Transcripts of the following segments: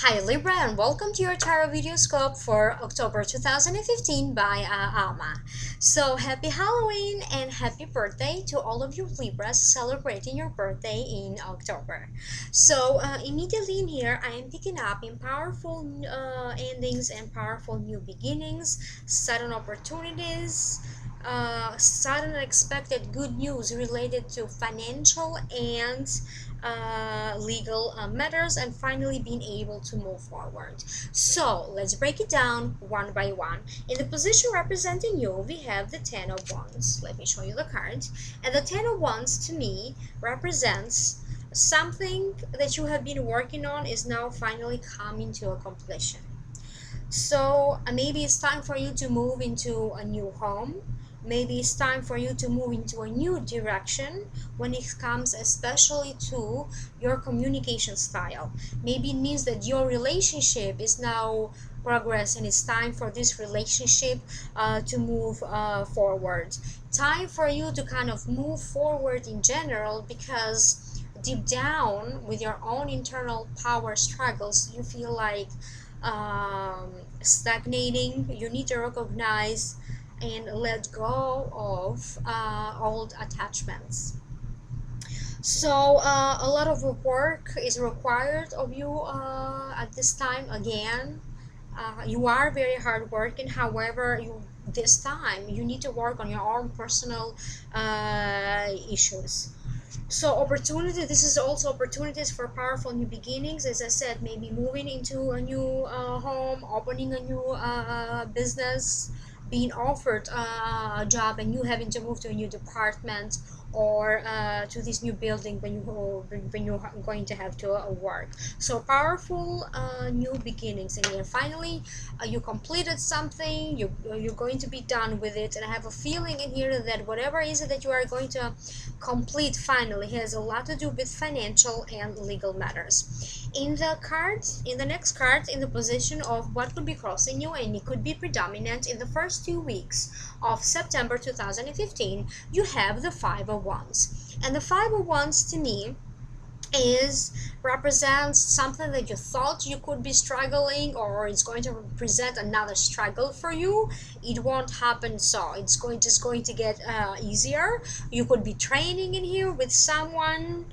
Hi Libra, and welcome to your TarotVideoScope for October 2015 by Alma. So happy Halloween and happy birthday to all of you Libras celebrating your birthday in October. So immediately in here I am picking up in powerful endings and powerful new beginnings, sudden opportunities, sudden unexpected good news related to financial and legal matters, and finally being able to move forward. So let's break it down one by one. In the position representing you, we have the Ten of Wands. Let me show you the card. And the Ten of Wands to me represents something that you have been working on is now finally coming to a completion. So maybe it's time for you to move into a new home. Maybe it's time for you to move into a new direction when it comes especially to your communication style. Maybe it means that your relationship is now progress and it's time for this relationship to move forward. Time for you to kind of move forward in general, because deep down with your own internal power struggles you feel like stagnating. You need to recognize and let go of old attachments. So a lot of work is required of you at this time. Again, you are very hard working. However, this time you need to work on your own personal issues. So opportunity, this is also opportunities for powerful new beginnings. As I said, maybe moving into a new home, opening a new business, being offered a job and you having to move to a new department, or to this new building when you're going to have to work. So powerful new beginnings in here. Finally you completed something, you're going to be done with it, and I have a feeling in here that whatever is it that you are going to complete finally has a lot to do with financial and legal matters. In the next card, in the position of what could be crossing you, and it could be predominant in the first 2 weeks of September 2015, you have the Five of Wands. And the Five of Wands to me represents something that you thought you could be struggling, or it's going to present another struggle for you. It won't happen, so it's just going to get easier. You could be training in here with someone,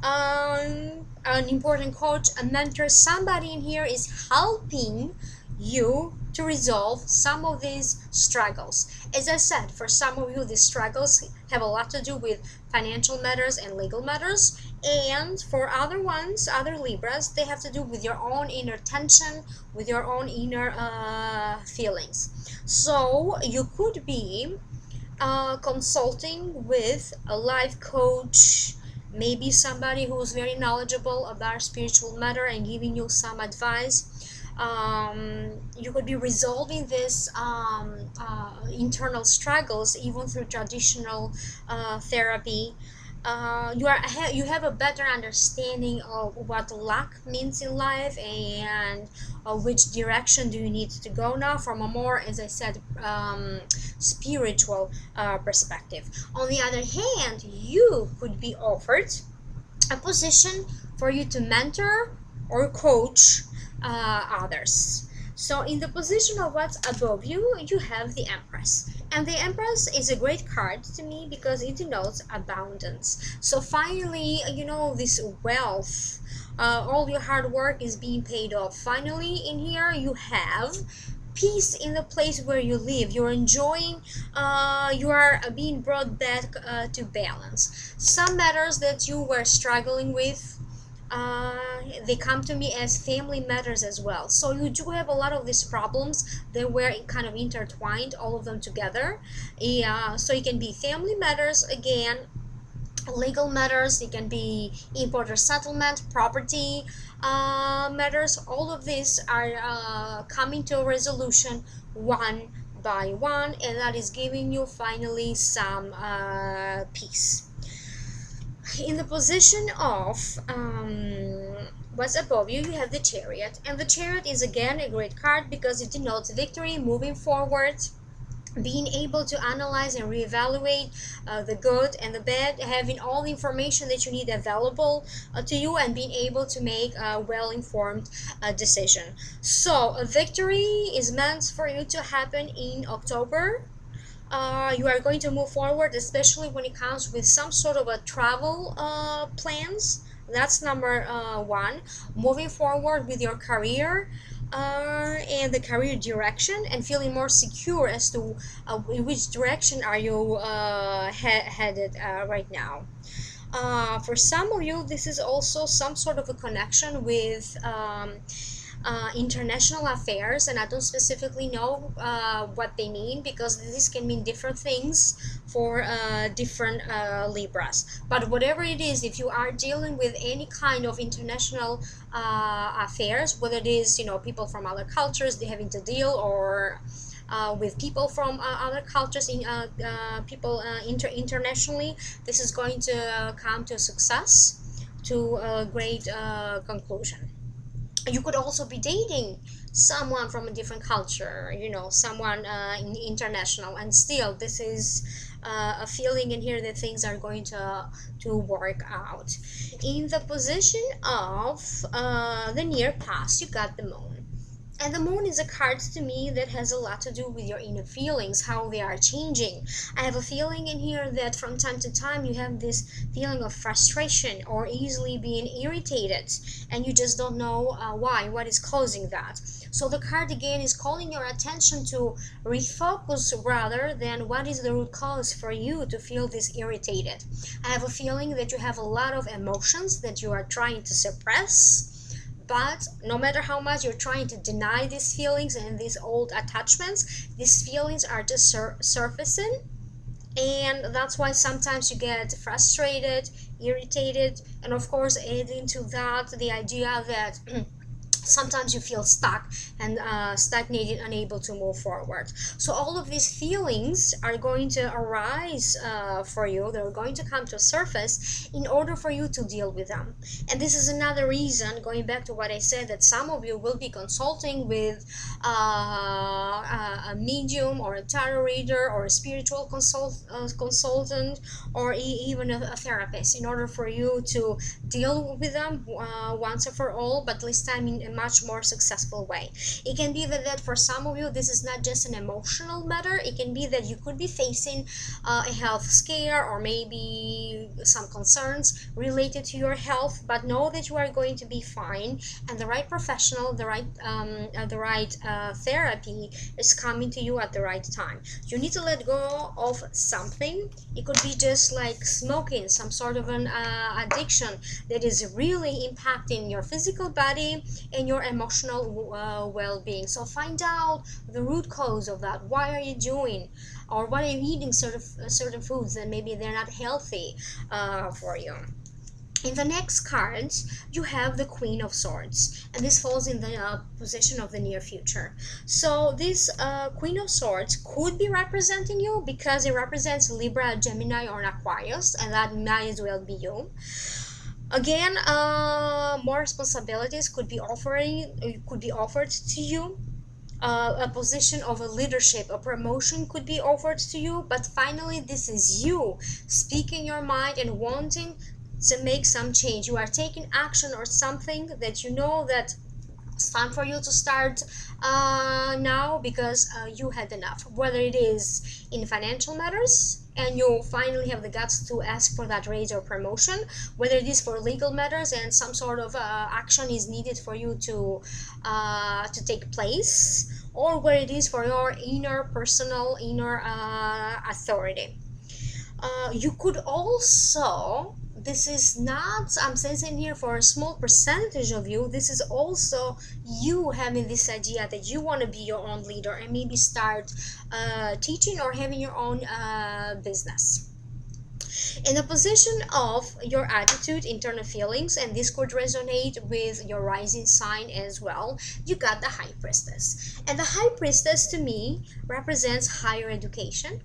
an important coach, a mentor. Somebody in here is helping you to resolve some of these struggles. As I said, for some of you these struggles have a lot to do with financial matters and legal matters, and for other ones, other Libras, they have to do with your own inner tension, with your own inner feelings. So you could be consulting with a life coach, maybe somebody who's very knowledgeable about spiritual matter and giving you some advice. You could be resolving this internal struggles even through traditional therapy. You have a better understanding of what luck means in life, and which direction do you need to go now from a more, as I said, spiritual perspective. On the other hand, you could be offered a position for you to mentor or coach others. So in the position of what's above you, you have the Empress. And the Empress is a great card to me because it denotes abundance. So finally, this wealth, all your hard work is being paid off. Finally, in here, you have peace in the place where you live. You're enjoying, you are being brought back to balance. Some matters that you were struggling with, they come to me as family matters as well. So you do have a lot of these problems that were kind of intertwined, all of them together. So it can be family matters, again, legal matters, it can be import or settlement, property matters. All of these are coming to a resolution one by one, and that is giving you finally some peace. In the position of what's above you, you have the Chariot, and the Chariot is again a great card because it denotes victory, moving forward, being able to analyze and reevaluate the good and the bad, having all the information that you need available to you, and being able to make a well-informed decision. So a victory is meant for you to happen in October. You are going to move forward, especially when it comes with some sort of a travel plans. That's number one. Moving forward with your career and the career direction, and feeling more secure as to in which direction are you headed right now. For some of you, this is also some sort of a connection with international affairs, and I don't specifically know what they mean, because this can mean different things for different Libras. But whatever it is, if you are dealing with any kind of international affairs, whether it is, you know, people from other cultures they having to deal, or with people from other cultures, in people internationally, this is going to come to success, to a great conclusion. You could also be dating someone from a different culture, you know, someone international, and still this is a feeling in here that things are going to work out. In the position of the near past, you got the moon. And the moon is a card to me that has a lot to do with your inner feelings, how they are changing. I have a feeling in here that from time to time you have this feeling of frustration or easily being irritated, and you just don't know why, what is causing that. So the card again is calling your attention to refocus rather than what is the root cause for you to feel this irritated. I have a feeling that you have a lot of emotions that you are trying to suppress, but no matter how much you're trying to deny these feelings and these old attachments, these feelings are just surfacing. And that's why sometimes you get frustrated, irritated, and of course adding to that the idea that sometimes you feel stuck and stagnated, unable to move forward. So all of these feelings are going to arise for you. They're going to come to surface in order for you to deal with them. And this is another reason, going back to what I said, that some of you will be consulting with a medium or a tarot reader or a spiritual consultant, or even a therapist, in order for you to deal with them once and for all, but this time in a much more successful way. It can be that for some of you this is not just an emotional matter. It can be that you could be facing a health scare, or maybe some concerns related to your health, but know that you are going to be fine, and the right professional, the right therapy is coming to you at the right time. You need to let go of something. It could be just like smoking, some sort of an addiction that is really impacting your physical body and your emotional well-being. So find out the root cause of that. Why are you doing, or why are you eating certain foods that maybe they're not healthy for you? In the next cards, you have the Queen of Swords, and this falls in the position of the near future. So this Queen of Swords could be representing you, because it represents Libra, Gemini, or Aquarius, and that might as well be you. Again, more responsibilities could be offered to you. A position of a leadership, a promotion could be offered to you, but finally this is you speaking your mind and wanting to make some change. You are taking action or something that you know that it's time for you to start now, because you had enough, whether it is in financial matters and you finally have the guts to ask for that raise or promotion, whether it is for legal matters and some sort of action is needed for you to take place, or where it is for your personal inner authority. You could also, this is not, I'm sensing here for a small percentage of you, this is also you having this idea that you want to be your own leader and maybe start teaching or having your own business. In the position of your attitude, internal feelings, and this could resonate with your rising sign as well, you got the High Priestess. And the High Priestess to me represents higher education,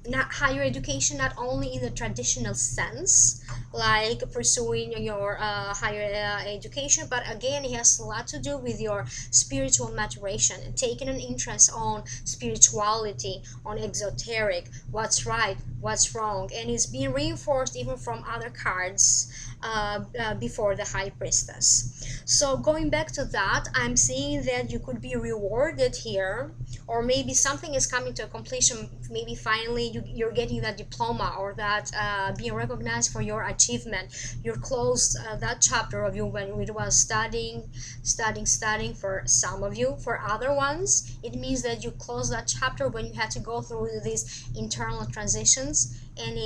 not higher education, not only in the traditional sense like pursuing your higher education, but again it has a lot to do with your spiritual maturation and taking an interest on spirituality, on exoteric, what's right, what's wrong, and it's being reinforced even from other cards before the high priestess. So going back to that, I'm seeing that you could be rewarded here, or maybe something is coming to a completion. Maybe finally you're getting that diploma, or that being recognized for your achievement. You're closed that chapter of you when it was studying for some of you. For other ones, it means that you close that chapter when you had to go through these internal transitions, and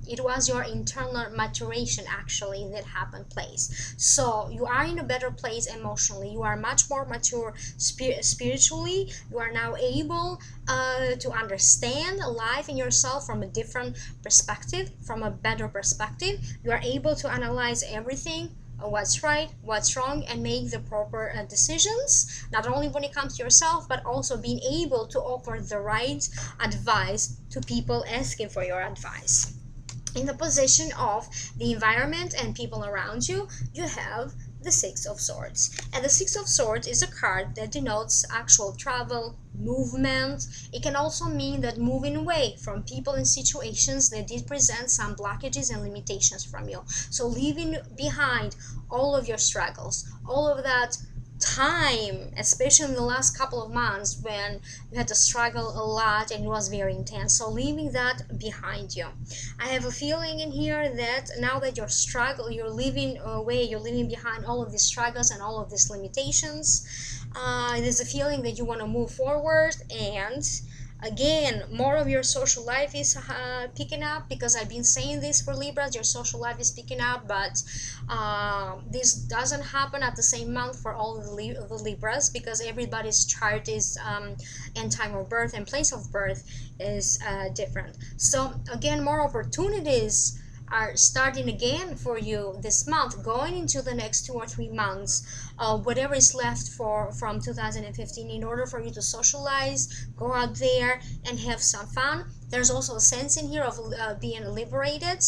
it was your internal maturation actually that happened place. So you are in a better place emotionally, you are much more mature spiritually. You are now able to understand life and yourself from a different perspective, from a better perspective. You are able to analyze everything, what's right, what's wrong, and make the proper decisions, not only when it comes to yourself, but also being able to offer the right advice to people asking for your advice. In the position of the environment and people around you, you have the Six of Swords. And the Six of Swords is a card that denotes actual travel, movement. It can also mean that moving away from people and situations that did present some blockages and limitations from you. So leaving behind all of your struggles, all of that time, especially in the last couple of months when you had to struggle a lot and it was very intense. So leaving that behind you. I have a feeling in here that now that you're leaving away, you're leaving behind all of these struggles and all of these limitations. There's a feeling that you want to move forward, and again, more of your social life is picking up, because I've been saying this for Libras, your social life is picking up, but this doesn't happen at the same month for all the Libras, because everybody's chart is and time of birth and place of birth is different. So again, more opportunities are starting again for you this month, going into the next 2 or 3 months, whatever is left from 2015, in order for you to socialize, go out there and have some fun. There's also a sense in here of being liberated,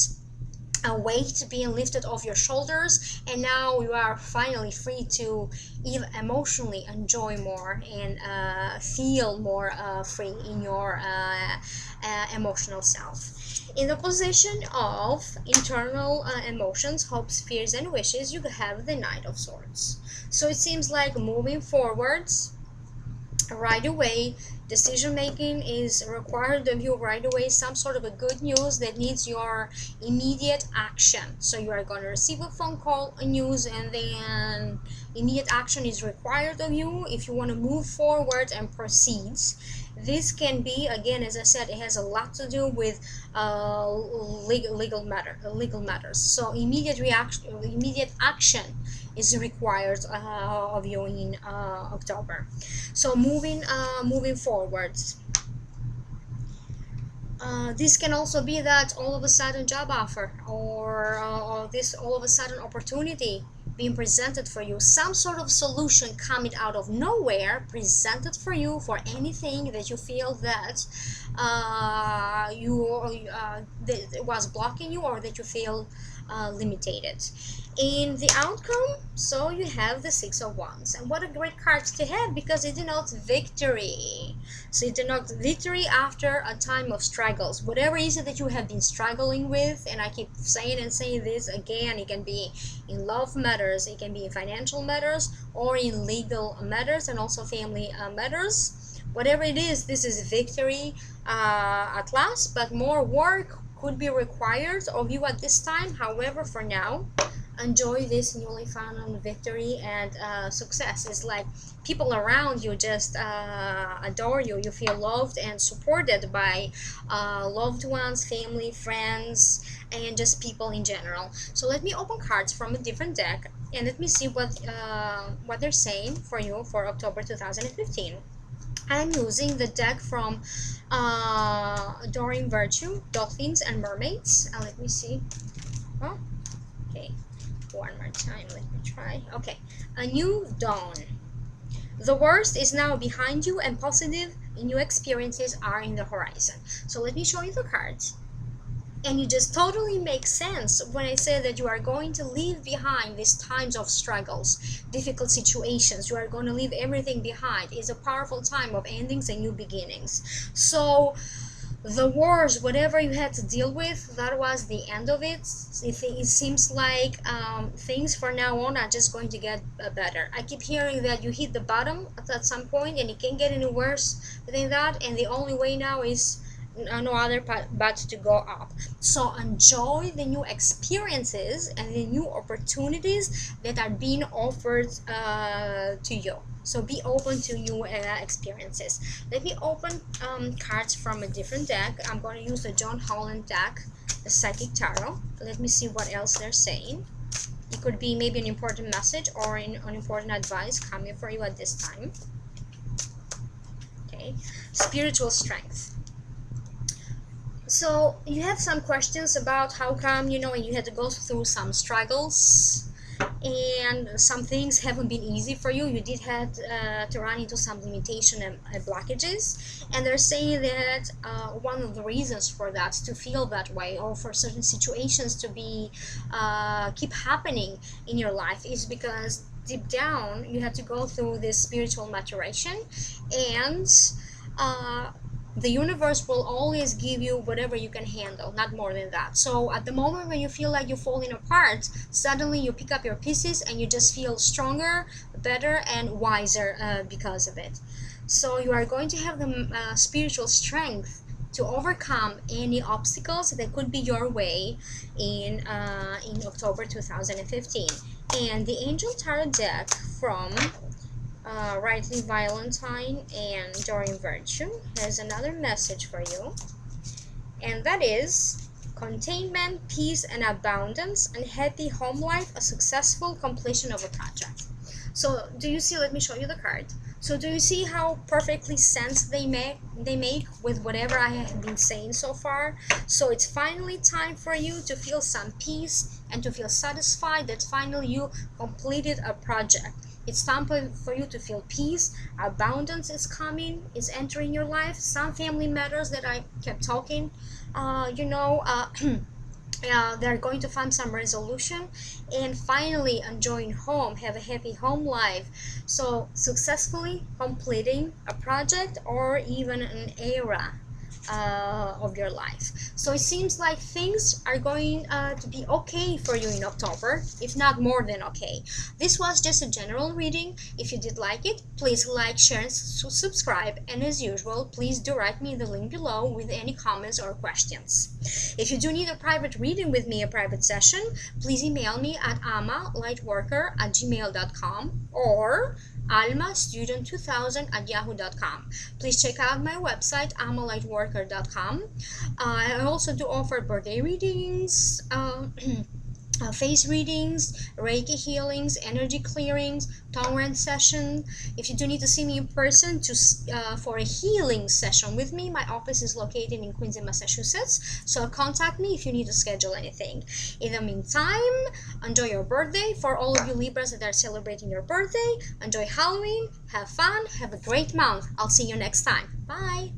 a weight being lifted off your shoulders, and now you are finally free to even emotionally enjoy more and feel more free in your emotional self. In the position of internal emotions, hopes, fears, and wishes, you have the Knight of Swords. So it seems like moving forwards right away. Decision making is required of you right away, some sort of a good news that needs your immediate action. So you are going to receive a phone call, a news, and then immediate action is required of you if you want to move forward and proceed. This can be, again, as I said, it has a lot to do with legal matters. So immediate action is required of you in October. So moving forward. This can also be that all of a sudden job offer, or this all of a sudden opportunity being presented for you, some sort of solution coming out of nowhere presented for you for anything that you feel that that was blocking you, or that you feel limited in the outcome. So you have the Six of Wands, and what a great card to have, because it denotes victory. So it denotes victory after a time of struggles, whatever is it that you have been struggling with. And I keep saying this again, it can be in love matters, it can be in financial matters, or in legal matters, and also family matters. Whatever it is, this is victory at last, but more work could be required of you at this time. However, for now, enjoy this newly found victory and success. It's like people around you just adore you. You feel loved and supported by loved ones, family, friends, and just people in general. So let me open cards from a different deck, and let me see what they're saying for you for October 2015. I'm using the deck from Adoring Virtue, Dolphins and Mermaids. Let me see. Oh, okay. One more time. Let me try. Okay. A new dawn. The worst is now behind you, and positive new experiences are in the horizon. So let me show you the cards. And it just totally makes sense when I say that you are going to leave behind these times of struggles, difficult situations. You are going to leave everything behind. It's a powerful time of endings and new beginnings. So the wars, whatever you had to deal with, that was the end of it. It seems like things from now on are just going to get better. I keep hearing that you hit the bottom at some point and it can't get any worse than that, and the only way now is no other but to go up. So enjoy the new experiences and the new opportunities that are being offered to you. So be open to new experiences. Let me open cards from a different deck. I'm going to use the John Holland deck, the Psychic Tarot. Let me see what else they're saying. It could be maybe an important message or an important advice coming for you at this time. Okay, spiritual strength. So you have some questions about how come, you had to go through some struggles and some things haven't been easy for you. You did have to run into some limitation and blockages, and they're saying that one of the reasons for that, to feel that way, or for certain situations to be keep happening in your life, is because deep down you have to go through this spiritual maturation, and the universe will always give you whatever you can handle, not more than that. So at the moment when you feel like you're falling apart, suddenly you pick up your pieces and you just feel stronger, better, and wiser because of it. So you are going to have the spiritual strength to overcome any obstacles that could be your way in October 2015. And the Angel Tarot deck from Rightly Valentine and Doreen Virtue has another message for you, and that is containment, peace, and abundance, and happy home life, a successful completion of a project. So do you see, let me show you the card. So do you see how perfectly sense they make with whatever I have been saying so far? So it's finally time for you to feel some peace and to feel satisfied that finally you completed a project. It's time for you to feel peace. Abundance is coming, is entering your life. Some family matters that I kept talking, they're going to find some resolution, and finally enjoying home, have a happy home life. So successfully completing a project or even an era of your life. So it seems like things are going to be okay for you in October, if not more than okay. This was just a general reading. If you did like it, please like, share, and subscribe. And as usual, please do write me the link below with any comments or questions. If you do need a private reading with me, a private session, please email me at amalightworker@gmail.com or almastudent2000@yahoo.com. Please check out my website, amalightworker.com. I also do offer birthday readings, face readings, Reiki healings, energy clearings, tongue ring session. If you do need to see me in person for a healing session with me, my office is located in Quincy, Massachusetts. So contact me if you need to schedule anything. In the meantime, enjoy your birthday. For all of you Libras that are celebrating your birthday, enjoy Halloween, have fun, have a great month. I'll see you next time. Bye!